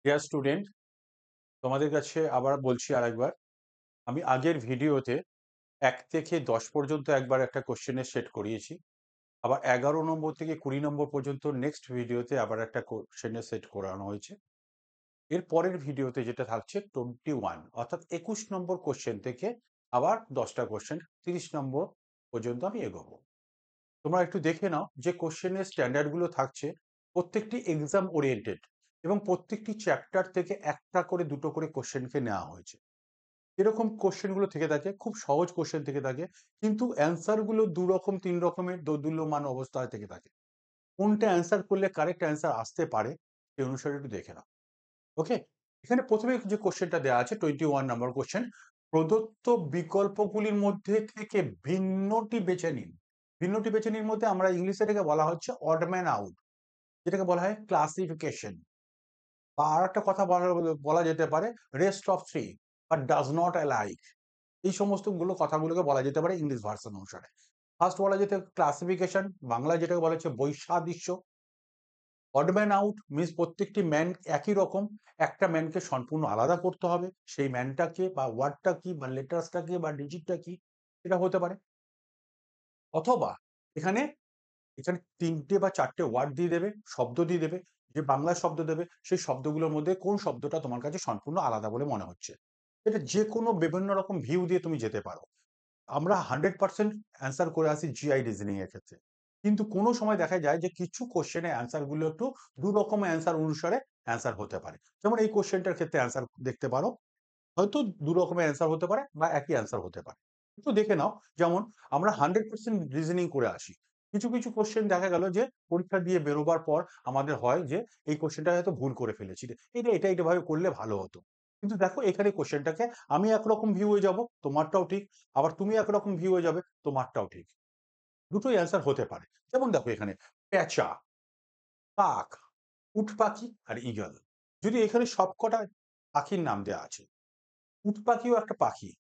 Dear student, তোমাদের কাছে আবার বলছি আরেকবার। আমি আগের ভিডিওতে 1 থেকে 10 পর্যন্ত একবার একটা কোশ্চেনের সেট করিয়েছি। আবার 11 নম্বর থেকে 20 নম্বর পর্যন্ত নেক্সট ভিডিওতে আবার একটা কোশ্চেনের সেট করানো হয়েছে। এর পরের ভিডিওতে যেটা থাকছে 21 অর্থাৎ 21 নম্বর কোশ্চেন থেকে আবার 10টা কোশ্চেন 30 নম্বর পর্যন্ত আমি এগোবো। তোমরা একটু দেখে নাও যে কোশ্চেনের স্ট্যান্ডার্ড গুলো থাকছে প্রত্যেকটি এক্সাম ওরিয়েন্টেড এবং প্রত্যেকটি চ্যাপ্টার থেকে একটা করে দুটো করে কোশ্চেনকে নেওয়া হয়েছে। এরকম কোশ্চেন গুলো থেকে থাকে, খুব সহজ কোশ্চেন থেকে থাকে, কিন্তু অ্যান্সার গুলো 2 রকম 3 রকমের দোদুল্যমান অবস্থায় থেকে থাকে। কোনটা অ্যান্সার করলে কারেক্ট অ্যান্সার আসতে পারে সেই অনুসারে একটু দেখে নাও। ওকে, এখানে প্রথমে যে কোশ্চেনটা দেওয়া আছে 21 নম্বর কোশ্চেন, প্রদত্ত বিকল্পগুলির মধ্যে থেকে ভিন্নটি বেছে নিন। ভিন্নটি বেছে নিন মধ্যে আমরা ইংলিশে এটাকে বলা হচ্ছে অড ম্যান আউট, যেটাকে বলা হয় ক্লাসিফিকেশন, বা আর একটা কথা বলা যেতে পারে রেস্ট অফ থ্রি বা ডাজ নট অ্যালাইক। এই সমস্ত কথাগুলোকে বলা যেতে পারে ইংলিশ ভার্সন অনুসারে। ফার্স্ট বলা যেতে ক্লাসিফিকেশন, বাংলায় যেটাকে বলা হচ্ছে বৈসাদৃশ্য। অড ম্যান আউট মিন্স প্রত্যেকটি ম্যান একই রকম, একটা ম্যানকে সম্পূর্ণ আলাদা করতে হবে। সেই ম্যানটাকে বা ওয়ার্ডটা কি বা লেটার্সটা কি বা ডিজিটটা কি, এটা হতে পারে। অথবা এখানে এখানে ৩টে বা ৪টে ওয়ার্ড দিয়ে দেবে, শব্দ দিয়ে দেবে, যে বাংলা শব্দ দেবে সেই শব্দগুলোর মধ্যে কোন শব্দটা তোমার কাছে সম্পূর্ণ আলাদা বলে মনে হচ্ছে। এটা যে কোনো বিভিন্ন রকম ভিউ দিয়ে তুমি যেতে পারো। আমরা 100% অ্যান্সার করে আসি জিআই রিজনিং এর ক্ষেত্রে। কিন্তু কোনো সময় দেখা যায় যে কিছু কোশ্চেনের অ্যান্সার গুলো একটু ২ রকম অ্যান্সার অনুসারে অ্যান্সার হতে পারে। যেমন এই কোশ্চেনটার ক্ষেত্রে অ্যান্সার দেখতে পারো। হয়তো ২ রকমের অ্যান্সার হতে পারে বা একই অ্যান্সার হতে পারে। একটু দেখে নাও। যেমন আমরা 100% রিজনিং করে আসি। কিছু কোশ্চেন দেখা গেল যে পরীক্ষা দিয়ে বেরোবার পর আমাদের হয় যে এই কোশ্চেনটা হয়তো ভুল করে ফেলেছি। এটা ভাবে করলে ভালো হতো। কিন্তু দেখো এখানে কোশ্চেনটাকে আমি একরকম ভিউ হয়ে যাব, তোমারটাও ঠিক। আবার তুমি একরকম ভিউ হয়ে যাবে, তোমারটাও ঠিক। দুটোই অ্যান্সার হতে পারে। যেমন দেখো এখানে পেঁচা, কাক, উট পাখি আর ঈগল। যদি এখানে সবকটা পাখির নাম দেয়া আছে, উট পাখিও একটা পাখি।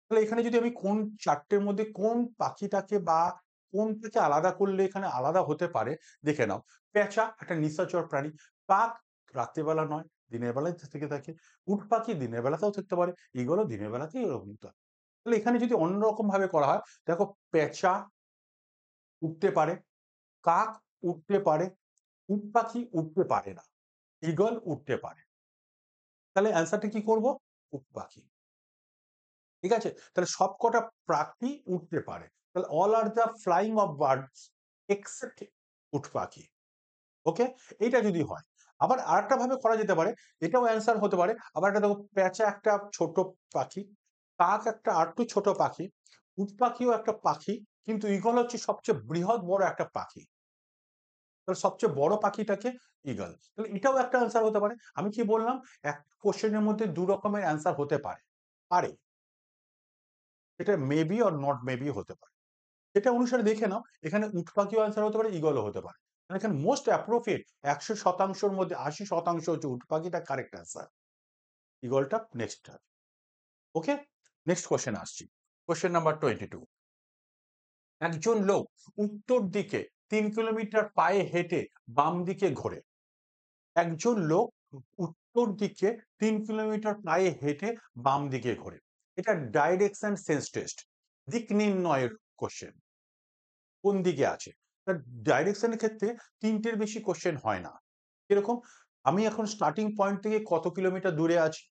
তাহলে এখানে যদি আমি কোন ৪ টের মধ্যে কোন পাখিটাকে বা কোনটাকে আলাদা করলে এখানে আলাদা হতে পারে দেখে নাও। পেঁচা একটা নিশাচর প্রাণী, কাক রাত্রিবেলা নয় দিনের বেলায় থেকে থাকে, উট পাখি দিনের বেলাতেও থাকতে পারে, ঈগলও দিনের বেলাতেই এরকম তো। তাহলে এখানে যদি অন্যরকম ভাবে করা হয়, দেখো পেঁচা উঠতে পারে, কাক উঠতে পারে, উট পাখি উঠতে পারে না, ঈগল উঠতে পারে। তাহলে অ্যান্সারটা কি করব? উট পাখি। ঠিক আছে? তাহলে সবকটা পাখি উঠতে পারে। তাহলে all are the flying of birds except উট পাখি। ওকে? এইটা যদি হয়। আবার আরেকটা ভাবে করা যেতে পারে, এটাও অ্যান্সার হতে পারে। আবার একটা দেখো পেঁচা একটা ছোট পাখি, কাক একটা আরেকটু ছোট পাখি, উট পাখিও একটা পাখি, কিন্তু ঈগল হচ্ছে সবচেয়ে বৃহৎ বড় একটা পাখি। তাহলে সবচেয়ে বড় পাখিটাকে ঈগল। তাহলে এটাও একটা অ্যান্সার হতে পারে। আমি কি বললাম? এক কোশ্চেনের মধ্যে ২ রকমের অ্যান্সার হতে পারে। পারে। এটা মেবি অর নট মেবি হতে পারে। এটা অনুসারে দেখে নাও, এখানে উট পাখিও অ্যান্সার হতে পারে, ঈগলও হতে পারে। মানে এখানে মোস্ট অ্যাপ্রোপ্রিয়েট ১০০% র মধ্যে ৮০% হচ্ছে উট পাখিটা কারেক্ট অ্যান্সার। ঈগলটা নেক্সট হবে। ওকে? নেক্সট কোয়েশ্চেন আসছি। Question number 22। একজন লোক উত্তর দিকে ৩ কিলোমিটার পায়ে হেঁটে বাম দিকে ঘোরে। একজন লোক উত্তর দিকে ৩ কিলোমিটার পায়ে হেঁটে বাম দিকে ঘোরে। এটা ডাইরেকশন সেন্স টেস্ট। দিক নির্ণয়ের কোয়েশ্চেন। কোন দিকে আছে? ডাইরেকশন এর ক্ষেত্রে ৩ টের বেশি কোয়েশ্চেন হয় না। কিরকম? আমি এখন স্টার্টিং পয়েন্ট থেকে কত কিলোমিটার দূরে আছি?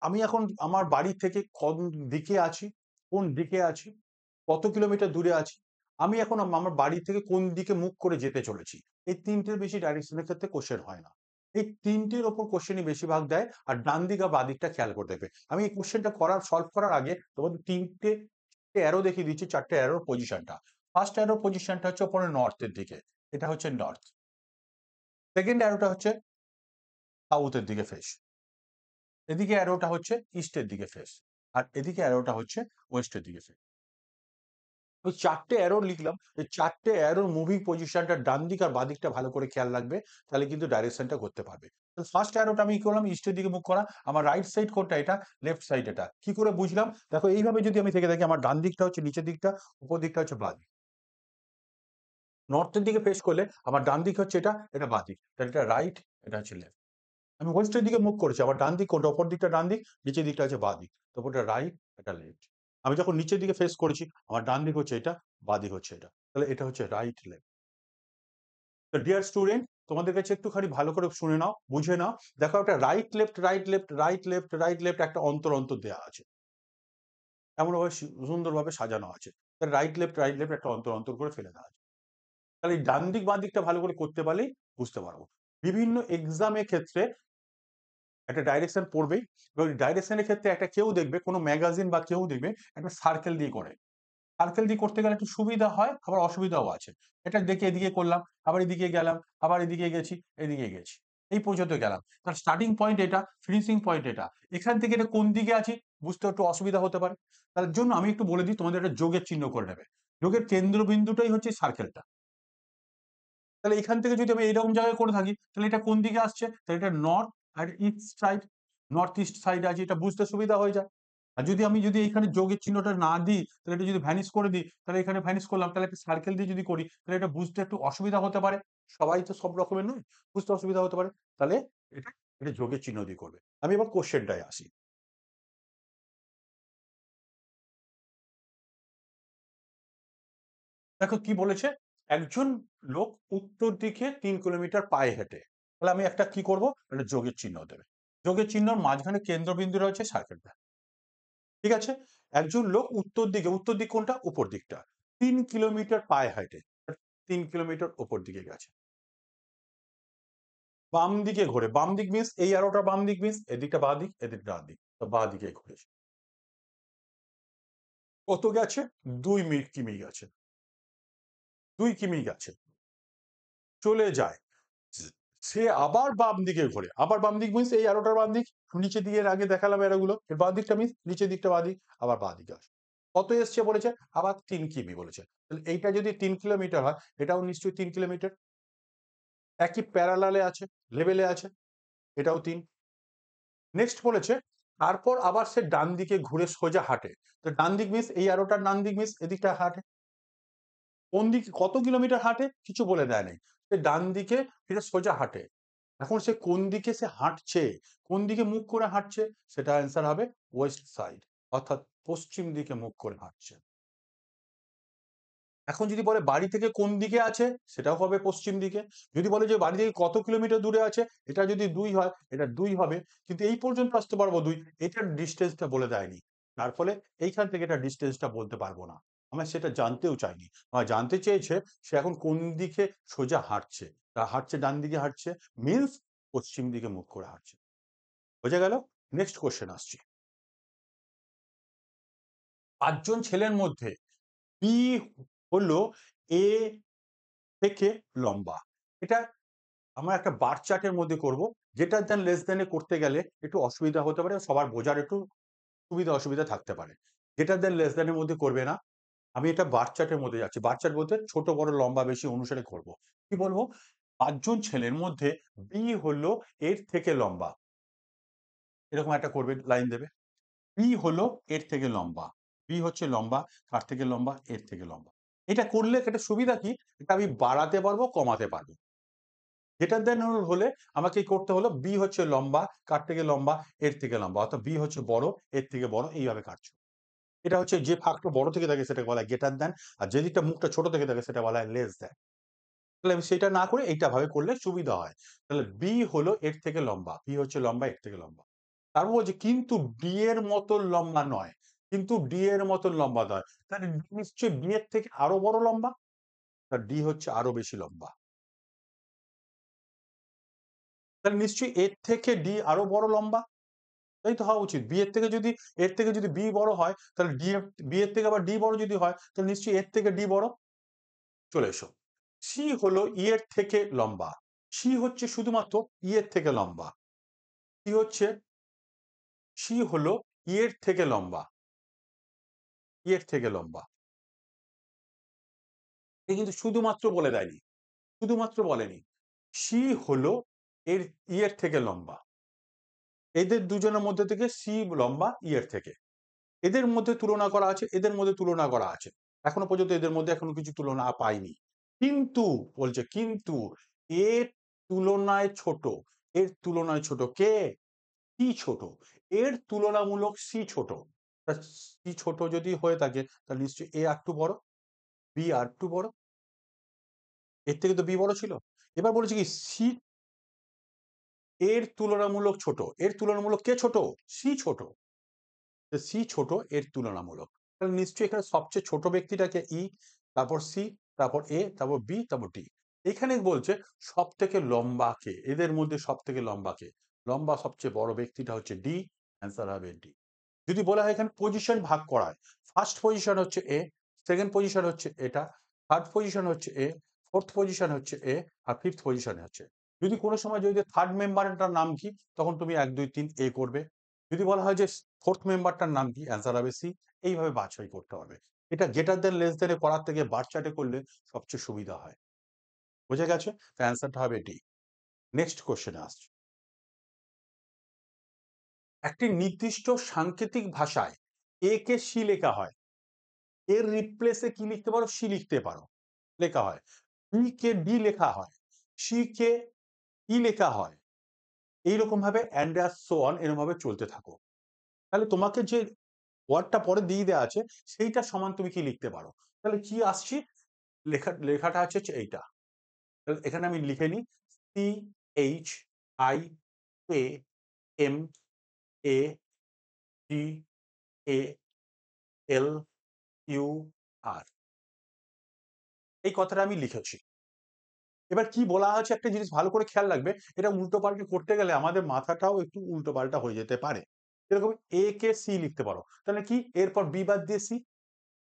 আমি এখন আমার বাড়ি থেকে কোন দিকে আছি? কোন দিকে আছি? কত কিলোমিটার দূরে আছি? আমি এখন আমার বাড়ি থেকে কোন দিকে মুখ করে যেতে চলেছি? এই ৩ টের বেশি ডাইরেকশন এর ক্ষেত্রে কোয়েশ্চেন হয় না। এই ৩ টের উপর কোয়েশ্চেনই বেশিরভাগ দেয়, আর ডান দিক আর বাঁ দিকটা খেয়াল করে দেখবে। আমি এই কোয়েশ্চেনটা সলভ করার আগে তোমাদের ৩ টে অ্যারো দেখিয়ে দিচ্ছি, ৪ টে অ্যারোর পজিশনটা। ফার্স্ট অ্যারোর পজিশনটা হচ্ছে উপরে নর্থ এর দিকে। এটা হচ্ছে নর্থ। সেকেন্ড অ্যারোটা হচ্ছে সাউথ এর দিকে ফেস। এদিকে অ্যারোটা হচ্ছে ইস্ট এর দিকে ফেস। আর এদিকে অ্যারোটা হচ্ছে ওয়েস্ট এর দিকে ফেস। ওই ৪ টে অ্যারো লিখলাম। এই ৪ টে অ্যারোর মুভিং পজিশনটা ডান দিক আর বাঁ দিকটা ভালো করে খেয়াল রাখবে। তাহলে কিন্তু ডাইরেকশনটা করতে পারবে। তো ফার্স্ট অ্যারোটা আমি কি করলাম? ইস্টের দিকে মুখ করা। আমার রাইট সাইড কোনটা? এটা। লেফট সাইড এটা। কি করে বুঝলাম? দেখো এইভাবে যদি আমি থেকে থাকি, আমার ডান দিকটা হচ্ছে নিচের দিকটা, উপর দিকটা হচ্ছে বাঁ দিক। নর্থ এর দিকে ফেস করলে আমার ডান দিক হচ্ছে এটা, এটা বাঁ দিক। তাহলে এটা রাইট, এটা হচ্ছে লেফট। আমি ওয়েস্টের দিকে মুখ করেছি, আবার ডান দিক কোনটা? অপর দিকটা ডান দিক, নিচের দিকটা আছে বাঁ দিক। তো ওটা রাইট, এটা লেফট। আমি যখন নিচের দিকে ফেস করেছি, আমার ডান দিক হচ্ছে এটা, বাঁ দিক হচ্ছে এটা। তাহলে এটা হচ্ছে রাইট লেফট। তো ডিয়ার স্টুডেন্ট, তোমাদের কাছে একটুখানি ভালো করে শুনে নাও, বুঝে নাও। দেখো একটা right left, right left, right left, right left একটা অন্তর অন্তর দেয়া আছে। এমনভাবে সুন্দরভাবে সাজানো আছে। রাইট লেফট, রাইট লেফট একটা অন্তর অন্তর করে ফেলে দেওয়া আছে। তাহলে এই ডান দিক বাঁ দিকটা ভালো করে করতে পারলেই বুঝতে পারবো। বিভিন্ন এক্সামের ক্ষেত্রে একটা ডাইরেকশন পড়বেই, এবং ডাইরেকশনের ক্ষেত্রে একটা কেউ দেখবে, কোনো ম্যাগাজিন বা কেউ দেখবে একটা সার্কেল দিয়ে করে। সার্কেল দিয়ে করতে গেলে একটু সুবিধা হয়, আবার অসুবিধাও আছে। এটা দেখে এদিকে করলাম, আবার এদিকে গেলাম, আবার এদিকে গেছি, এদিকে গেছি, এই পর্যন্ত গেলাম। তার স্টার্টিং পয়েন্ট এটা, ফিনিশিং পয়েন্ট এটা। এখান থেকে এটা কোন দিকে আছি বুঝতে একটু অসুবিধা হতে পারে। তার জন্য আমি একটু বলে দিই, তোমাদের একটা যোগের চিহ্ন করে নেবে। যোগের কেন্দ্রবিন্দুটাই হচ্ছে সার্কেলটা। তাহলে এখান থেকে যদি আমি এইরকম জায়গায় করে থাকি, তাহলে এটা কোন দিকে আসছে? তাহলে এটা নর্থ আর east side, north east side আছে, এটা বুঝতে সুবিধা হয়ে যায়। আর যদি এখানে যোগের চিহ্নটা না দিই, তাহলে এটা যদি ভ্যানিশ করে দিই, তাহলে এখানে ভ্যানিশ করলাম, তাহলে একটা সার্কেল দিয়ে যদি করি, তাহলে এটা বুঝতে একটু অসুবিধা হতে পারে। সবাই তো সব রকমের নয়, বুঝতে অসুবিধা হতে পারে। তাহলে এটা এটা যোগের চিহ্ন দিয়ে করবে। আমি এবার কোশ্চেনটায় আসি। দেখো কি বলেছে, একজন লোক উত্তর দিকে 3 কিলোমিটার পায়ে হেঁটে। তাহলে আমি একটা কি করব, একটা যোগের চিহ্ন দেবে। যোগের চিহ্নর মাঝখানে কেন্দ্রবিন্দু রয়েছে সার্কেলটা। ঠিক আছে? একজন লোক উত্তর দিক কোনটা? উপর দিকটা। 3 কিলোমিটার পায়ে হেঁটে, 3 কিলোমিটার উপর দিকে গেছে। বাম দিকে ঘোরে, বাম দিক মিন্স এই অ্যারোটা বাম দিক মিন্স এদিকটা বাঁ দিক, এদিক ডান দিক। তো বাঁ দিকে ঘুরেছে। কত গেছে? 2 কিমি গেছে। 2 কিমি গেছে। চলে যায়। সে আবার বাম দিকে ঘোরে, আবার বাম দিক মিন্স এই অ্যারোটার বাম দিক। নিচের দিকে এর আগে দেখালাম অ্যারোগুলো, এর বাঁ দিকটা মিন্স নিচের দিকটা বাঁ দিক, আবার বাঁ দিকে আসে। কত এসছে বলেছে? আবার 3 কিমি বলেছে। তাহলে এইটা যদি 3 কিলোমিটার হয়, এটাও নিশ্চয়ই 3 কিলোমিটার। একই প্যারালালে আছে, লেভেলে আছে, এটাও 3। নেক্সট বলেছে, তারপর আবার সে ডান দিকে ঘুরে সোজা হাঁটে। তো ডান দিক মিন্স এই অ্যারোটার ডান দিক মিন্স এদিকটা হাঁটে। কোন দিকে কত কিলোমিটার হাঁটে কিছু বলে দেয় নাই। সে ডান দিকে ফিরে সোজা হাঁটে। এখন সে কোন দিকে সে হাঁটছে, কোন দিকে মুখ করে হাঁটছে, সেটা অ্যান্সার হবে ওয়েস্ট সাইড, অর্থাৎ পশ্চিম দিকে মুখ করে হাঁটছে। এখন যদি বলে বাড়ি থেকে কোন দিকে আছে, সেটাও হবে পশ্চিম দিকে। যদি বলে যে বাড়ি থেকে কত কিলোমিটার দূরে আছে, এটা যদি 2 হয়, এটা 2 হবে। কিন্তু এই পর্যন্ত আসতে পারবো 2, এটার ডিস্টেন্সটা বলে দেয়নি। তার ফলে এইখান থেকে এটা ডিস্টেন্সটা বলতে পারবো না। আমরা সেটা জানতেও চাইনি। আমার জানতে চেয়েছে সে এখন কোন দিকে সোজা হাঁটছে। তা হাঁটছে, ডান দিকে হাঁটছে, মিন্স পশ্চিম দিকে মুখ করে হাঁটছে। বোঝা গেল? নেক্সট কোয়েশ্চেন আসছি। 5 জন ছেলের মধ্যে বি হলো এ থেকে লম্বা। এটা আমরা একটা বার চার্টের মধ্যে করব। Greater than less than a করতে গেলে একটু অসুবিধা হতে পারে, সবার বোঝার একটু সুবিধা অসুবিধা থাকতে পারে। গ্রেটার দ্যান লেস দ্যান এর মধ্যে করবে না। আমি এটা বার চার্টের মধ্যে যাচ্ছি। বার চার্ট বলতে ছোট বড় লম্বা বেশি অনুসারে করব। কি বলবো? 5 জন ছেলের মধ্যে বি হলো এর থেকে লম্বা। এরকম একটা করবে, লাইন দেবে। বি হলো এর থেকে লম্বা। বি হচ্ছে লম্বা, কার থেকে লম্বা? এর থেকে লম্বা। এটা করলে একটা সুবিধা কি? এটা আমি বাড়াতে পারবো, কমাতে পারবো। গ্রেটার দেন হলে আমাকে কি করতে হলো? বি হচ্ছে লম্বা, কার থেকে লম্বা? এর থেকে লম্বা। অর্থাৎ বি হচ্ছে বড়, এর থেকে বড়, এইভাবে কাটছো। এটা হচ্ছে যে ফাঁকটা বড় থেকে থাকে সেটাকে বলা হয় গ্রেটার দেন, আর যে দিকটা মুখটা ছোট থেকে থাকে সেটা বলা হয় লেস দেন। তাহলে আমি সেটা না করে এইটা ভাবে করলে সুবিধা হয়। তাহলে বি হলো এর থেকে লম্বা, বি হচ্ছে লম্বা, এর থেকে লম্বা। তারপর বলছে কিন্তু ডি এর মতো লম্বা নয়। কিন্তু ডি এর মতো লম্বা নয়। তাহলে নিশ্চয়ই বি এর থেকে আরো বড় লম্বা। তা ডি হচ্ছে আরো বেশি লম্বা। তাহলে নিশ্চয়ই এর থেকে ডি আরো বড় লম্বা। তাই তো হওয়া উচিত। বি এর থেকে যদি এর থেকে যদি বি বড় হয়, তাহলে বি এর থেকে আবার ডি বড় যদি হয়, তাহলে নিশ্চয়ই এর থেকে ডি বড়। চলে এসো। সি হলো ই এর থেকে লম্বা। সি হচ্ছে শুধুমাত্র ই এর থেকে লম্বা। সি হচ্ছে সি হলো ই এর থেকে লম্বা। ই এর থেকে লম্বা। এ কিন্তু শুধুমাত্র বলে দেয়নি। শুধুমাত্র বলেনি। সি হলো এর ই এর থেকে লম্বা। এদের দুজনের মধ্যে থেকে সি লম্বা ই এর থেকে। এদের মধ্যে তুলনা করা আছে, এদের মধ্যে তুলনা করা আছে। এখনো পর্যন্ত এদের মধ্যে এখনো কিছু তুলনা পাইনি। কিন্তু বলছে কিন্তু এর তুলনায় ছোট। এর তুলনায় ছোট কে? সি ছোট। এর তুলনামূলক সি ছোট। সি ছোট যদি হয়ে থাকে তাহলে নিশ্চয়ই এ আর একটু বড়, বি আর একটু বড়। এর থেকে তো বি বড় ছিল। এবার বলেছে কি সি এর তুলনামূলক ছোট। এর তুলনামূলক কে ছোট? সি ছোট। সি ছোট এর তুলনামূলক। তাহলে নিশ্চয়ই এখানে সবচেয়ে ছোট ব্যক্তিটাকে ই, তারপর সি, তারপর এ, তারপর বি, তারপর ডি। এখানে বলছে সব থেকে লম্বা কে, এদের মধ্যে সব থেকে লম্বা কে? লম্বা সবচেয়ে বড় ব্যক্তিটা হচ্ছে ডি, অ্যান্সার হবে ডি। যদি বলা হয় এখানে পজিশন ভাগ করা হয়, ফার্স্ট পজিশন হচ্ছে এ, সেকেন্ড পজিশন হচ্ছে এটা, থার্ড পজিশন হচ্ছে এ, ফোর্থ পজিশন হচ্ছে এ, আর ফিফথ পজিশনে হচ্ছে। যদি কোনো সময় যদি থার্ড মেম্বারটার নাম কি, তখন তুমি 1 2 3 এ করবে। যদি বলা হয় যে ফোর্থ মেম্বারটার নাম কি, অ্যান্সার হবে সি। এইভাবে বাছাই করতে হবে। এটা গ্রেটার দেন লেস দেন করার থেকে বার চার্টে করলে সবচেয়ে সুবিধা হয়। বুঝে গেছে? তো অ্যান্সারটা হবে ডি। নেক্সট কোশ্চেনে আসছে। একটি নির্দিষ্ট সাংকেতিক ভাষায় এ কে সি লেখা হয়, এর রিপ্লেসে কি লিখতে পারো? সি লিখতে পারো, লেখা হয়। বি কে ডি লেখা হয়, সি কে ই লেখা হয়। এইরকম ভাবে অ্যান্ড সো অন এরকম ভাবে চলতে থাকো। তাহলে তোমাকে যে ওয়ার্ডটা পরে দিয়ে দেওয়া আছে সেইটা সমান তুমি কি লিখতে পারো? তাহলে কি আসছে? লেখাটা আছে হচ্ছে এইটা। তাহলে এখানে আমি লিখে নিই, C H I A M A T A L U R. এই কথাটা আমি লিখেছি। এবার কি বলা আছে একটা জিনিস ভালো করে খেয়াল রাখবে, এটা উল্টো পাল্টে করতে গেলে আমাদের মাথাটাও একটু উল্টো পাল্টা হয়ে যেতে পারে। এরকম এ কে সি লিখতে পারো, তাহলে কি এরপর বি বাদ দিয়ে সি,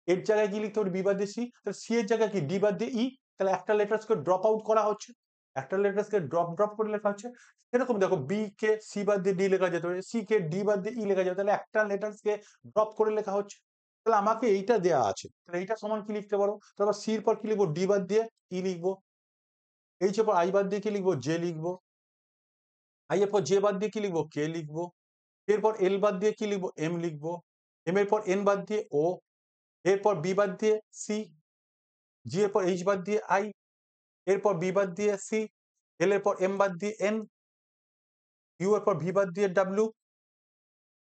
এর জায়গায় কি লিখতে পারো? বি বাদ দিয়ে সি, তাহলে সি এর জায়গায় কি ডি বাদ দিয়ে ই, তাহলে একটা লেটার্সকে ড্রপ আউট করা হচ্ছে, একটা লেটার্সকে ড্রপ ড্রপ করে লেখা হচ্ছে। সেরকম দেখো বি কে সি বাদ দিয়ে ডি লেখা যেতে পারে, সি কে ডি বাদ দিয়ে ই লেখা যাবে, তাহলে একটা লেটার্সকে ড্রপ করে লেখা হচ্ছে। তাহলে আমাকে এইটা দেয়া আছে, তাহলে এইটা সমান কি লিখতে পারো? তারপর সির পর কি লিখবো? ডি বাদ দিয়ে ই লিখবো। এইচ এর পর আই বাদ দিয়ে কি লিখবো? জে লিখবো। আই এর পর জে বাদ দিয়ে কি লিখবো? কে লিখবো। এরপর এল বাদ দিয়ে কি লিখবো? এম লিখবো। এম এর পর এন বাদ দিয়ে ও, এরপর বি বাদ দিয়ে সি, জি এর পর এইচ বাদ দিয়ে আই, এরপর বি বাদ দিয়ে সি, এল এর পর এম বাদ দিয়ে এন, ইউ এর পর ভি বাদ দিয়ে ডাব্লিউ,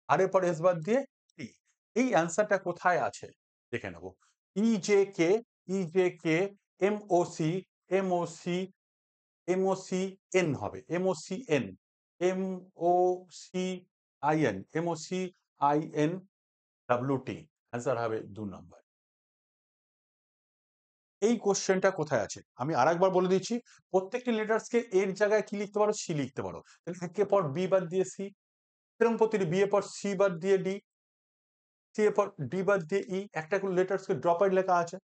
আর এর পর এস বাদ দিয়ে টি। এই অ্যান্সারটা কোথায় আছে দেখে নেবো। E J K, E J K, M O C, M O C, M O C N হবে, M O C N, M O C I N, M O C I N W T. Answer হবে 2 নম্বর। এই কোশ্চেনটা কোথায় আছে আমি আরেকবার বলে দিচ্ছি। প্রত্যেকটি লেটার্সকে এর জায়গায় কি লিখতে পারো? সি লিখতে পারো। তাহলে একের পর বি বাদ দিয়ে সি, এরকম প্রতিটি বি এর পর সি বাদ দিয়ে ডি, সি এর পর ডি বাদ দিয়ে ই, একটা করে লেটার্সকে ড্রপ আউট লেখা আছে,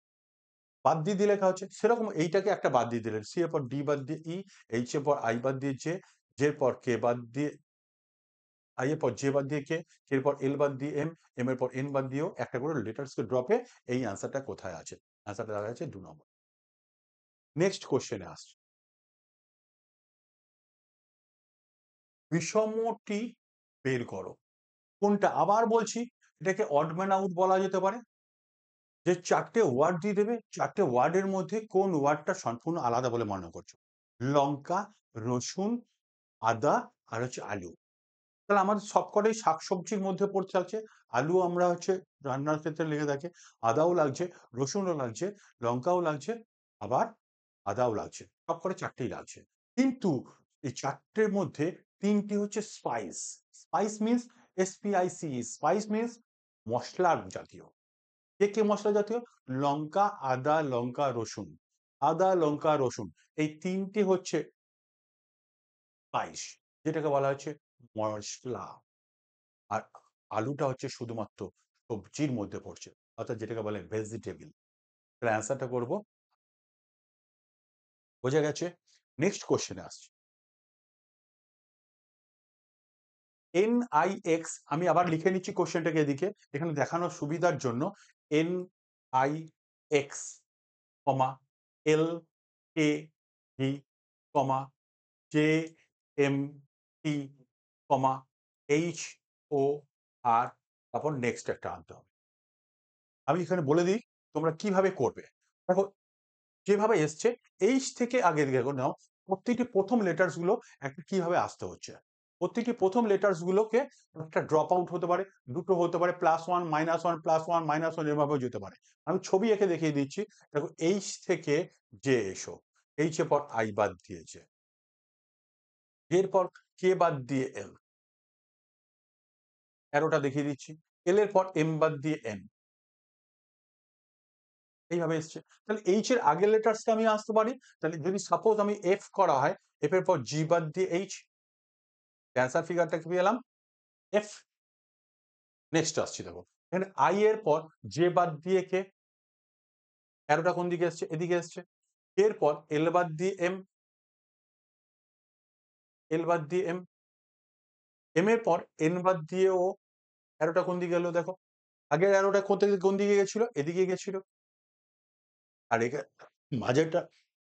বাদ দিয়ে দিয়ে লেখা হচ্ছে। সেরকম এইটাকে একটা বাদ দিয়ে দিলেন, সি এর পর ডি বাদ দিয়ে ই, এইচ এর পর আই বাদ দিয়ে জে, জে এর পর কে বাদ দিয়ে আই এর পর জে বাদ দিয়ে কে, এর পর এল বাদ দিয়ে এম, এম এর পর এন বাদ দিয়েও একটা করে লেটার্সকে ড্রপে। এই অ্যান্সারটা কোথায় আছে? অ্যান্সারটা দেখা যাচ্ছে 2 নম্বর। নেক্সট কোশ্চেনে আসছে, বিষমটি বের করো। কোনটা? আবার বলছি, এটাকে অড ম্যান আউট বলা যেতে পারে। যে 4 টে ওয়ার্ড দিয়ে দেবে, 4 টে ওয়ার্ডের মধ্যে কোন ওয়ার্ডটা সম্পূর্ণ আলাদা বলে মনে করছো? লঙ্কা, রসুন, আদা আর হচ্ছে আলু। তাহলে আমাদের সবকটাই শাকসবজির মধ্যে পড়তে থাকছে। আলু আমরা হচ্ছে রান্নার ক্ষেত্রে লেগে থাকে, আদাও লাগছে, রসুনও লাগছে, লঙ্কাও লাগছে, আবার আদাও লাগছে। সবকটা 4 টেই লাগছে। কিন্তু এই 4 টের মধ্যে 3 টি হচ্ছে spice. Spice means S P I C, spice means মসলার জাতীয়। কে, কে মসলা জাতীয়? লঙ্কা, আদা, লঙ্কা, রসুন। আদা, লঙ্কা, রসুন। এই 3 টি হচ্ছে স্পাইস, যেটাকে বলা হচ্ছে মসলা। আর আলুটা হচ্ছে শুধুমাত্র সবজির মধ্যে পড়ছে, অর্থাৎ যেটাকে বলে ভেজিটেবল। তাহলে অ্যান্সারটা করব, বোঝা গেছে? নেক্সট কোশ্চেনে আসছি। NIX, আমি আবার লিখে নিচ্ছি কোশ্চেনটাকে এদিকে, এখানে দেখানোর সুবিধার জন্য। NIX, কমা LKD, কমা JMT, কমা HOR, তারপর নেক্সট একটা আনতে হবে। আমি এখানে বলে দিই তোমরা কিভাবে করবে। দেখো যেভাবে এসছে এইচ থেকে আগে দিকে নাও, প্রত্যেকটি প্রথম লেটার্স গুলো একটা কিভাবে আসতে হচ্ছে। প্রত্যেকটি প্রথম লেটার্স গুলোকে একটা ড্রপ আউট হতে পারে, দুটো হতে পারে, +1 -1 +1 -1 এভাবেও যেতে পারে। আমি ছবি এঁকে দেখিয়ে দিচ্ছি। দেখো এইচ থেকে জে এসো, এইচ এর পর আই বাদ দিয়েছে, এরপর কে বাদ দিয়ে এল, অ্যারোটা দেখিয়ে দিচ্ছি, এল এর পর এম বাদ দিয়ে এন, এইভাবে এসছে। তাহলে এইচ এর আগের লেটার্সটা আমি আসতে পারি। তাহলে যদি সাপোজ আমি এফ করা হয়, এফ এর পর জি বাদ দিয়ে এইচ, অ্যান্সার ফিগারটা কি পেলাম? এফ। নেক্সট আসছি দেখো, এখানে আই এর পর জে বাদ দিয়ে কে, অ্যারোটা কোন দিকে এসছে? এদিকে এসছে। এরপর এল বাদ দিয়ে এম, এল বাদ দিয়ে এম, এম এর পর এন বাদ দিয়ে ও, অ্যারোটা কোন দিকে গেল দেখো, আগের অ্যারোটা কোন দিকে গেছিল? এদিকে গেছিল। আর মাঝেরটা,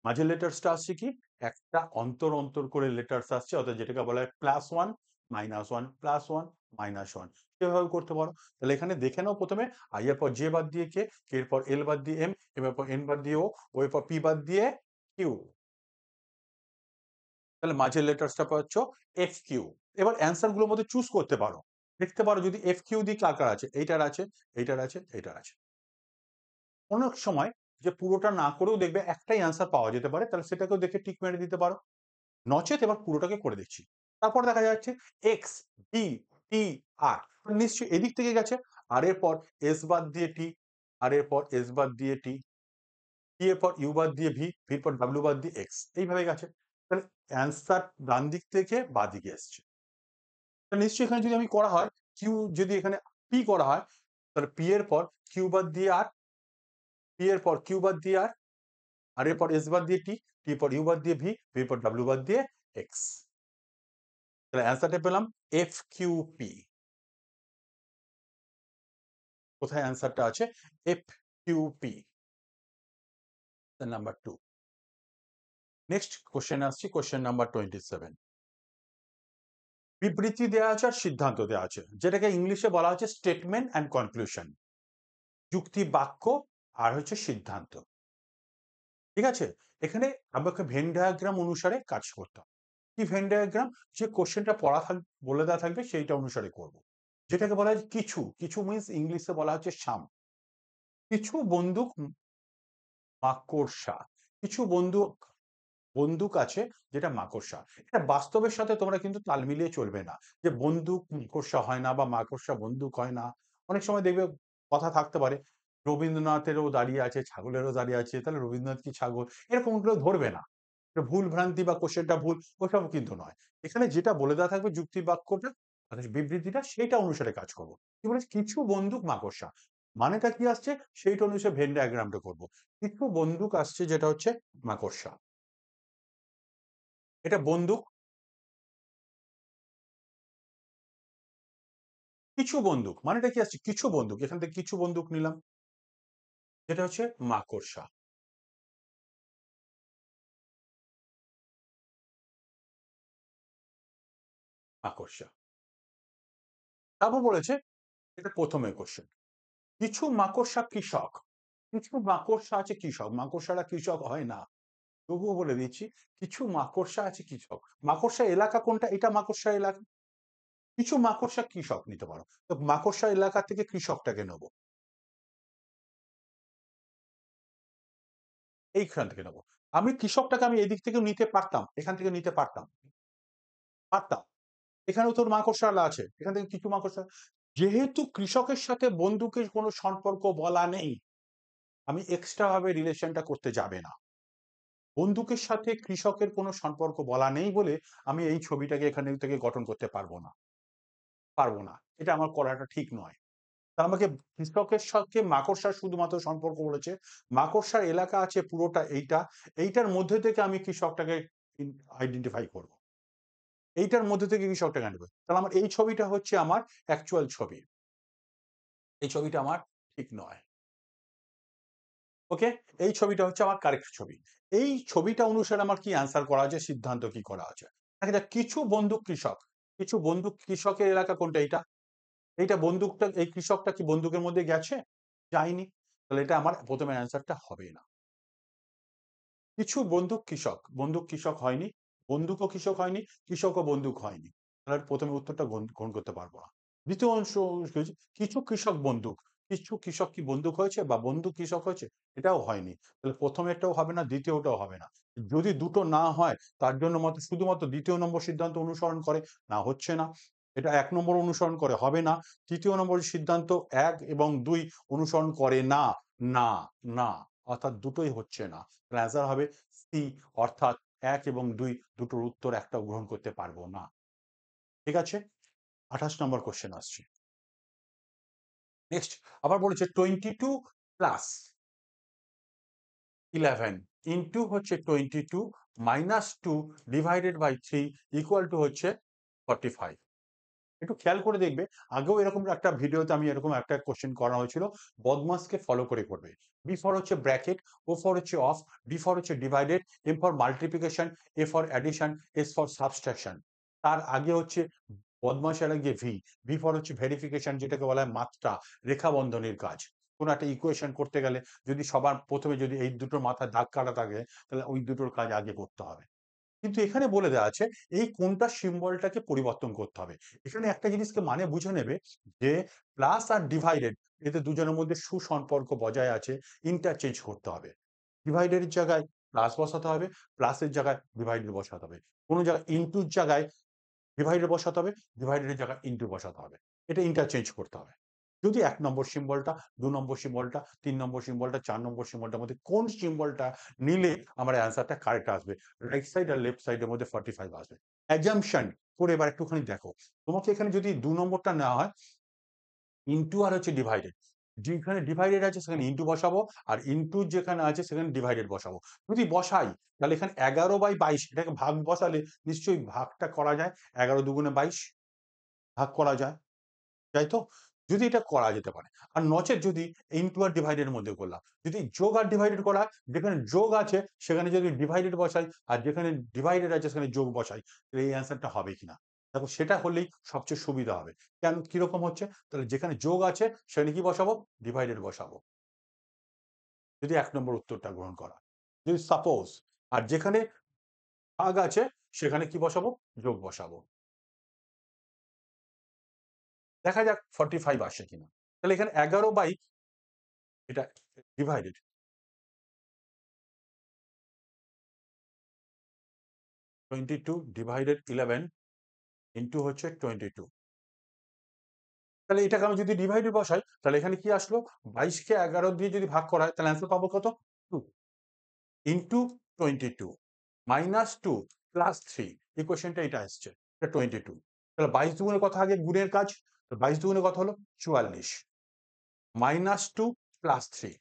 মাঝের লেটার্সটা আসছে কি, একটা অন্তর অন্তর করে লেটার্স আসছে, অর্থাৎ যেটাকে বলা হয় +1 -1 +1 -1, সেভাবে করতে পারো। তাহলে এখানে দেখে নাও প্রথমে আই এর পর জে বাদ দিয়ে কে, কে এর পর এল বাদ দিয়ে এম, এম এর পর এন বাদ দিয়ে ও এর পর পি বাদ দিয়ে কিউ। তাহলে মাঝের লেটার্সটা পাচ্ছ এফ কিউ। এবার অ্যান্সার গুলোর মধ্যে চুজ করতে পারো, দেখতে পারো যদি এফ কিউ দিয়ে কার কার আছে, এইটার আছে, এইটার আছে, এইটার আছে। অনেক সময় যে পুরোটা না করেও দেখবে একটাই অ্যান্সার পাওয়া যেতে পারে, তাহলে সেটাকেও দেখে টিক মেরে দিতে পারো। নচেত এবার পুরোটাকে করে দিচ্ছি। তারপর দেখা যাচ্ছে এক্স, ডি, টি, আর, নিশ্চয়ই এদিক থেকে গেছে। আর এর পর এস বাদ দিয়ে টি, আর এর পর এস বাদ দিয়ে টি, টি এর পর ইউ বাদ দিয়ে ভি, ভির পর ডাব্লিউ বাদ দিয়ে এক্স, এইভাবে গেছে। তাহলে অ্যান্সার ডান দিক থেকে বাঁ দিকে এসছে। নিশ্চয়ই এখানে যদি আমি করা হয় কিউ, যদি এখানে পি করা হয়, তাহলে পি এর পর কিউ বাদ দিয়ে আর, পি এর পর কিউ বাদ দিয়ে আর এর পর এস বাদ দিয়ে টি, টি পর ইউ বাদ দিয়ে ভি, ভি পর ডাব্লিউ বাদ দিয়ে এক্স। তাহলে অ্যান্সারটা পেলাম এফ কিউ পি। কোথায় অ্যান্সারটা আছে? F Q P, number 2। Next question আসছি, কোশ্চেন নাম্বার 27। বিবৃতি দেওয়া আছে আর সিদ্ধান্ত দেওয়া আছে, যেটাকে ইংলিশে বলা হচ্ছে স্টেটমেন্ট অ্যান্ড কনক্লুশন, যুক্তি বাক্য আর হচ্ছে সিদ্ধান্ত। ঠিক আছে, এখানে আমাকে ভেন ডায়াগ্রাম অনুসারে কাজ করতে হবে। কি ভেন ডায়াগ্রাম? যে কোশ্চেনটা পড়া বলে দেওয়া থাকবে সেইটা অনুসারে করব। যেটাকে বলা হয় কিছু, কিছু মিন্স ইংলিশে বলা হচ্ছে সাম। কিছু বন্দুক মাকড়সা, কিছু বন্দুক বন্দুক আছে যেটা মাকড়সা। এটা বাস্তবের সাথে তোমরা কিন্তু তাল মিলিয়ে চলবে না, যে বন্দুক মাকড়সা হয় না বা মাকড়সা বন্দুক হয় না। অনেক সময় দেখবে কথা থাকতে পারে, রবীন্দ্রনাথেরও দাঁড়িয়ে আছে, ছাগলেরও দাঁড়িয়ে আছে, তাহলে রবীন্দ্রনাথ কি ছাগল, এরকম কেউ ধরবে না। ভুল ভ্রান্তি বা কোশ্চেনটা ভুল, ওসব কিন্তু নয়। এখানে যেটা বলে দেওয়া থাকবে যুক্তি বাক্যটা, বিবৃতিটা, সেইটা অনুসারে কাজ করবো। কি বলে কিছু বন্দুক মাকড়সা, মানেটা কি আসছে সেইটা অনুসারে ভেন ডায়াগ্রামটা করবো। কিছু বন্দুক আসছে যেটা হচ্ছে মাকড়সা, এটা বন্দুক। কিছু বন্দুক মানেটা কি আসছে, কিছু বন্দুক, এখান থেকে কিছু বন্দুক নিলাম, যেটা হচ্ছে মাকড়সা, মাকড়সা। তারপর বলেছে, এটা প্রথমে কোশ্চেন, কিছু মাকড়সা কৃষক। কিছু মাকড়সা আছে কৃষক, মাকড়সারা কৃষক হয় না, তবুও বলে দিচ্ছি কিছু মাকড়সা আছে কৃষক। মাকড়সা এলাকা কোনটা? এটা মাকড়সা এলাকা। কিছু মাকড়সা কৃষক নিতে পারো, তো মাকড়সা এলাকা থেকে কৃষকটাকে নেবো, এইখান থেকে নেবো। আমি কৃষকটাকে আমি এদিক থেকে নিতে পারতাম, এখান থেকে নিতে পারতাম, পারতাম। এখানেও তোর মাকড়সালা আছে, এখান থেকে কিছু মাকড়সা। যেহেতু কৃষকের সাথে বন্দুকের কোনো সম্পর্ক বলা নেই, আমি এক্সট্রা ভাবে রিলেশনটা করতে যাবে না। বন্দুকের সাথে কৃষকের কোনো সম্পর্ক বলা নেই বলে আমি এই ছবিটাকে এখানে থেকে গঠন করতে পারবো না, পারবো না। এটা আমার করাটা ঠিক নয়। তার আমাকে কৃষকের সাথে মাকড়সার শুধুমাত্র সম্পর্ক বলেছে, মাকড়সার এলাকা আছে পুরোটা এইটা, এইটার মধ্যে থেকে আমি কৃষকটাকে আইডেন্টিফাই করব, এইটার মধ্যে থেকে কৃষকটাকে আনবে। তাহলে আমার এই ছবিটা হচ্ছে আমার অ্যাকচুয়াল ছবি, এই ছবিটা আমার ঠিক নয়। ওকে, এই ছবিটা হচ্ছে আমার কারেক্ট ছবি। এই ছবিটা অনুসারে আমার কি অ্যান্সার করা আছে, সিদ্ধান্ত কি করা আছে। দেখা যাক কিছু বন্দুক কৃষক, কিছু বন্দুক কৃষকের এলাকা কোনটা? এইটা, এইটা বন্দুকটা, এই কৃষকটা কি বন্দুকের মধ্যে গেছে? যায়নি, তাহলে এটা আমার প্রথমে অ্যান্সারটা হবে না। কিছু বন্দুক কৃষক, বন্দুক কৃষক হয়নি, বন্দুকও কৃষক হয়নি, কৃষকও বন্দুক হয়নি। তাহলে প্রথমে উত্তরটা গ্রহণ করতে পারবো না। দ্বিতীয় অংশ হচ্ছে, কিছু কৃষক বন্দুক, কিছু কৃষক কি বন্দুক হয়েছে বা বন্দুক কৃষক হয়েছে? এটাও হয়নি। তাহলে প্রথমেরটাও হবে না, দ্বিতীয়টাও হবে না। যদি দুটো না হয় তার জন্য শুধুমাত্র দ্বিতীয় নম্বর সিদ্ধান্ত অনুসরণ করে, না হচ্ছে না। এটা ১ নম্বর অনুসরণ করে, হবে না। তৃতীয় নম্বরের সিদ্ধান্ত ১ এবং ২ অনুসরণ করে না, না, না। অর্থাৎ দুটোই হচ্ছে না। তাহলে অ্যান্সার হবে সি, অর্থাৎ ১ এবং ২ দুটোর উত্তর একটাও গ্রহণ করতে পারবো না। ঠিক আছে? ২৮ নম্বর কোয়েশ্চেন আসছে। নেক্সট আবার বলেছে 22 প্লাস 11 ইনটু হচ্ছে 22 minus 2 divided by 3 equal to হচ্ছে 45। একটু খেয়াল করে দেখবে, আগেও এরকম একটা ভিডিওতে আমি এরকম একটা কোশ্চেন করা হয়েছিল, বদমাসকে ফলো করে করবে। বি ফর হচ্ছে ব্র্যাকেট, ও ফর হচ্ছে অফ, ডি ফর হচ্ছে divided, M for multiplication, A for addition, S for subtraction. তার আগে হচ্ছে বদমাসের আগে ভি, ভি ফর হচ্ছে ভেরিফিকেশন, যেটাকে বলা হয় মাত্রা, রেখা বন্ধনীর কাজ। কোনো একটা ইকুয়েশন করতে গেলে যদি সবার প্রথমে যদি এই দুটোর মাথায় দাগ কাটা থাকে, তাহলে ওই দুটোর কাজ আগে করতে হবে। কিন্তু এখানে বলে দেওয়া আছে এই কোনটা সিম্বলটাকে পরিবর্তন করতে হবে। এখানে একটা জিনিসকে মানে বুঝে নেবে যে প্লাস আর ডিভাইডেড, এতে দুজনের মধ্যে সুসম্পর্ক বজায় আছে, ইন্টারচেঞ্জ করতে হবে। ডিভাইডেড জায়গায় প্লাস বসাতে হবে, প্লাসের জায়গায় ডিভাইডেড বসাতে হবে। কোনো জায়গায় ইনটুর জায়গায় ডিভাইডেড বসাতে হবে, ডিভাইডেডের জায়গায় ইনটু বসাতে হবে। এটা ইন্টারচেঞ্জ করতে হবে। যদি ১ নম্বর সিম্বলটা, ২ নম্বর সিম্বলটা, ৩ নম্বর সিম্বলটা, ৪ নম্বর সিম্বলটার মধ্যে কোন সিম্বলটা নিলে আমার অ্যান্সারটা কারেক্ট আসবে। রাইট সাইড আর লেফট সাইডের মধ্যে 45 আসবে। অ্যাজাম্পশন করে এবার একটুখানি দেখো। তোমাকে এখানে যদি ২ নম্বরটা নেওয়া হয়, ইনটু আর হচ্ছে ডিভাইডেড। যেখানে ডিভাইডেড আছে সেখানে ইনটু বসাবো, আর ইনটু যেখানে আছে সেখানে ডিভাইডেড বসাবো। যদি বসাই তাহলে এখানে ১১/২২, এটাকে ভাগ বসালে নিশ্চয়ই ভাগটা করা যায়। ১১ দুগুণে ২২ ভাগ করা যায়। তাই তো? যদি এটা করা যেতে পারে। আর নচেৎ যদি ইনটু আর ডিভাইডেড এর মধ্যে করলাম। যদি যোগ আর ডিভাইডেড করা হয়, যেখানে যোগ আছে সেখানে যদি ডিভাইডেড বসাই, আর যেখানে ডিভাইডেড আছে সেখানে যোগ বসাই, তাহলে এই অ্যান্সারটা হবে কিনা? দেখো সেটা হলেই সবচেয়ে সুবিধা হবে। কেন, কিরকম হচ্ছে? তাহলে যেখানে যোগ আছে সেখানে কি বসাবো? ডিভাইডেড বসাবো। যদি ১ নম্বর উত্তরটা গ্রহণ করা। যদি সাপোজ আর যেখানে ভাগ আছে সেখানে কি বসাবো? যোগ বসাবো। দেখা যাক 45 আসে কিনা। তাহলে এখানে ১১ বাই এটা ডিভাইডেড 22 ডিভাইডেড 11 ইনটু হচ্ছে 22। তাহলে এটাকে আমি যদি ডিভাইডে বসাই তাহলে এখানে কি আসলো? ২২ কে ১১ দিয়ে যদি ভাগ করা হয় তাহলে অ্যান্সার পাবো কত? 2 ইনটু 22 মাইনাস 2 প্লাস 3, ইকুয়েশনটা এটা আসছে। এটা 22। তাহলে ২২ দুগুণে কত, আগে গুণের কাজ। ২২ দুগুণে কত হলো? ৪৪ মাইনাস 2 প্লাস 3।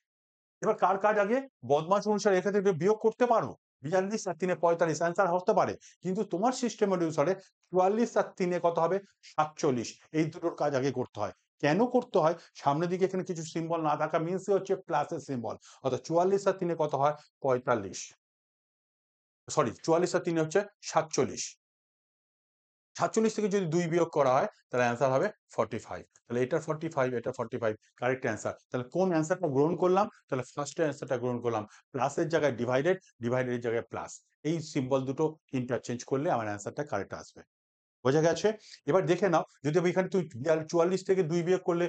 এবার কার কাজ আগে? বদমাশ অনুসারে এখান থেকে বিয়োগ করতে পারো। ৪২ আর ৩ এ ৪৫ অ্যান্সার হতে পারে। কিন্তু তোমার সিস্টেম অনুসারে ৪৪ আর ৩ এ কত হবে? ৪৭। এই দুটোর কাজ আগে করতে হয়। কেন করতে হয়? সামনের দিকে এখানে কিছু সিম্বল না থাকা মিনসই হচ্ছে প্লাসের সিম্বল। অর্থাৎ ৪৪ আর ৩ এ কত হয়? ৪৫। সরি, ৪৪ আর ৩ এ হচ্ছে ৪৭। ৪৭ থেকে যদি ২ বিয়োগ করা হয় তাহলে অ্যান্সার হবে 45। তাহলে এটা 45, এটা 45 কারেক্ট অ্যান্সার। তাহলে কোন অ্যান্সারটা গ্রহণ করলাম? তাহলে ফার্স্ট এর অ্যান্সারটা গ্রহণ করলাম। প্লাসের জায়গায় ডিভাইডেড, ডিভাইডেড এর জায়গায় প্লাস। এই সিম্বল দুটো ইন্টারচেঞ্জ করলে আমার অ্যান্সারটা কারেক্ট আসবে। বোঝা গেছে? এবার দেখে নাও, যদি আমি এখানে তুই ৪৪ থেকে ২ বিয়োগ করলে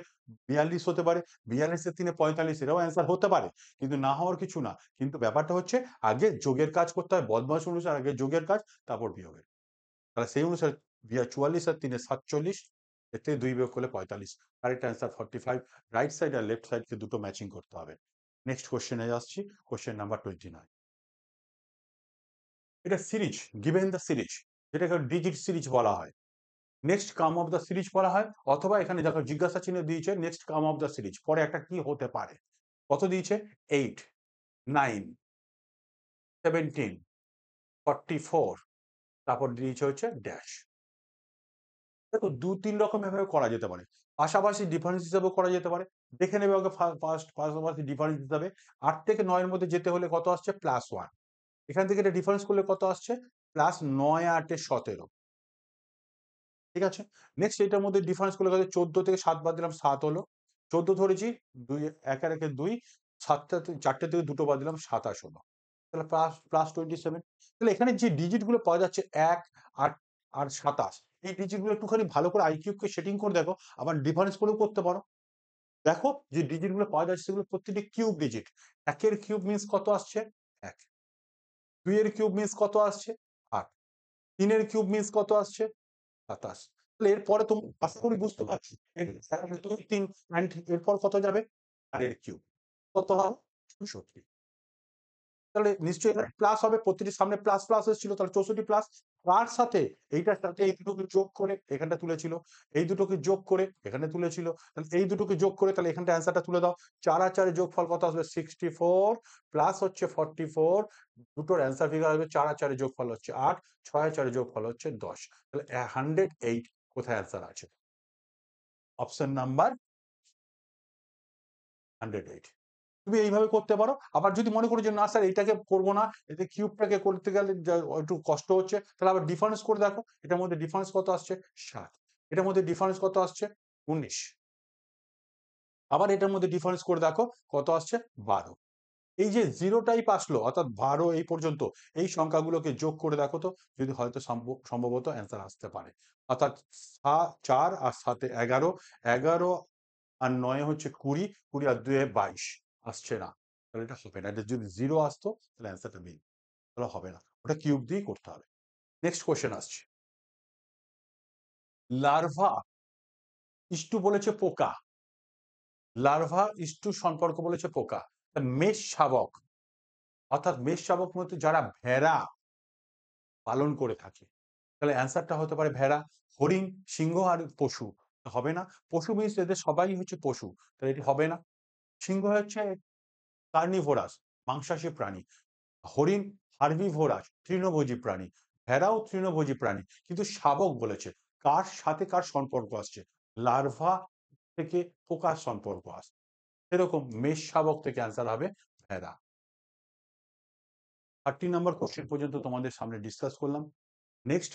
৪২ হতে পারে। ৪২ এর ৩ এ ৪৫, এটাও অ্যান্সার হতে পারে। কিন্তু না হওয়ার কিছু না। কিন্তু ব্যাপারটা হচ্ছে আগে যোগের কাজ করতে হয়। বদমাশ অনুসারে আগে যোগের কাজ, তারপর বিয়োগের। তাহলে সেই অনুসারে ৪৪ আর ৩ এ ৪৭, এর থেকে ২ বিয়োগ করলে ৪৫। Correct answer 45। রাইট সাইড আর লেফট সাইডকে দুটো ম্যাচিং করতে হবে। নেক্সট কোয়েশ্চেন এ আসছি। Question number 29। এটা সিরিজ, গিভেন দ্য সিরিজ, যেটাকে ডিজিট সিরিজ বলা হয়। Next come of the series বলা হয়, অথবা এখানে দেখো জিজ্ঞাসা চিহ্ন দিয়েছে next come of the series, পরে একটা কি হতে পারে। কত দিয়েছে? 8, 9, 17, 44, তারপর দিয়েছে হচ্ছে ড্যাশ। দেখো ২-৩ রকম ভাবে করা যেতে পারে। পাশাপাশি ডিফারেন্স হিসাবেও করা যেতে পারে। দেখে নেবে আগে পাশাপাশি ডিফারেন্স হিসাবে। ৮ থেকে ৯ এর মধ্যে যেতে হলে কত আসছে? +1। এখান থেকে এটা ডিফারেন্স করলে কত আসছে? +৯ ৮ এ ১৭। ঠিক আছে? নেক্সট এটার মধ্যে ডিফারেন্স করলে কত? ১৪ থেকে ৭ বাদ দিলাম, ৭ হলো। ১৪ ধরেছি, ২ ১ আর ১ এ ২, ৭ টা ৪ টে থেকে ২ টো বাদ দিলাম, ২৭ হলো। তাহলে প্লাস 27। তাহলে এখানে যে ডিজিট গুলো পাওয়া যাচ্ছে 1, 8 আর 27, এই ডিজিট গুলো একটুখানি ভালো করে আইকিউবকে সেটিং করে দেখো, আবার ডিফারেন্স করেও করতে পারো। দেখো যে ডিজিট গুলো পাওয়া যাচ্ছে সেগুলো প্রত্যেকটি কিউব ডিজিট। 1 এর কিউব মিনস কত আসছে? 1। 2 এর কিউব মিনস কত আসছে? 8। 3 এর কিউব মিনস কত আসছে? 27। তাহলে এরপরে তুমি আশা করি বুঝতে পারছো। 3 অ্যান্ড এরপর কত যাবে? আর এর কিউব কত হবে? 64। তাহলে নিশ্চয়ই এখানে প্লাস হবে, প্রতিটির সামনে প্লাস প্লাস এসেছিল, তাহলে 64 প্লাস। তার সাথে এইটার সাথে এই দুটোকে যোগ করে এখানটা তুলেছিল, এই দুটোকে যোগ করে এখানে তুলেছিল, তাহলে এই দুটোকে যোগ করে তাহলে এখানটা অ্যান্সারটা তুলে দাও। 4 আর 4 এর যোগফল কত আসবে? 64 প্লাস হচ্ছে 44, দুটোর অ্যান্সার ফিগার আসবে। 4 আর 4 এর যোগফল হচ্ছে 8, 6 আর 4 এর যোগফল হচ্ছে 10। তাহলে 108 কোথায় অ্যান্সার আছে? Option number 108। তুমি এইভাবে করতে পারো। আবার যদি মনে করো যে না স্যার এইটাকে করবো না, এতে কিউবটাকে করতে গেলে একটু কষ্ট হচ্ছে, তাহলে আবার ডিফারেন্স করে দেখো। এটার মধ্যে ডিফারেন্স কত আসছে? 7। এটার মধ্যে ডিফারেন্স কত আসছে? 19। আবার এটার মধ্যে ডিফারেন্স করে দেখো কত আসছে? 12। এই যে 0 টাইপ আসলো অর্থাৎ 12 এই পর্যন্ত, এই সংখ্যাগুলোকে যোগ করে দেখো তো, যদি হয়তো সম্ভবত অ্যান্সার আসতে পারে। অর্থাৎ 4 আর 7 এ 11, 11 আর 9 হচ্ছে 20, 20 আর 2 এ 22। আসছে না, তাহলে এটা হবে না। এটা যদি 0 আসতো তাহলে অ্যান্সারটা মিল, তাহলে হবে না, ওটা কিউব দিয়েই করতে হবে। নেক্সট কোশ্চেন আসছে। লার্ভা ইস্টু বলেছে পোকা, লার্ভা ইস্টু সম্পর্ক বলেছে পোকা। মেষ শাবক, অর্থাৎ মেষ শাবক মধ্যে যারা ভেড়া পালন করে থাকে, তাহলে অ্যান্সারটা হতে পারে ভেড়া। হরিণ, সিংহ আর পশু হবে না। পশু মিনস এদের সবাই হচ্ছে পশু, তাহলে এটি হবে না। সিংহ হচ্ছে কার্নিভোরাস, মাংসাশী প্রাণী। হরিণ হার্বিভোরাস, তৃণভোজী প্রাণী। ভেড়াও তৃণভোজী প্রাণী, কিন্তু শাবক বলেছে। কার সাথে কার সম্পর্ক আসছে? লার্ভা থেকে পোকার সম্পর্ক আসছে। এরকম মেষ শাবক থেকে অ্যান্সার হবে ভেড়া। 30 নম্বর কোশ্চেন পর্যন্ত তোমাদের সামনে ডিসকাস করলাম। নেক্সট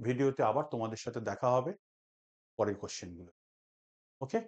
ভিডিওতে আবার তোমাদের সাথে দেখা হবে পরের কোশ্চেনগুলো। ওকে।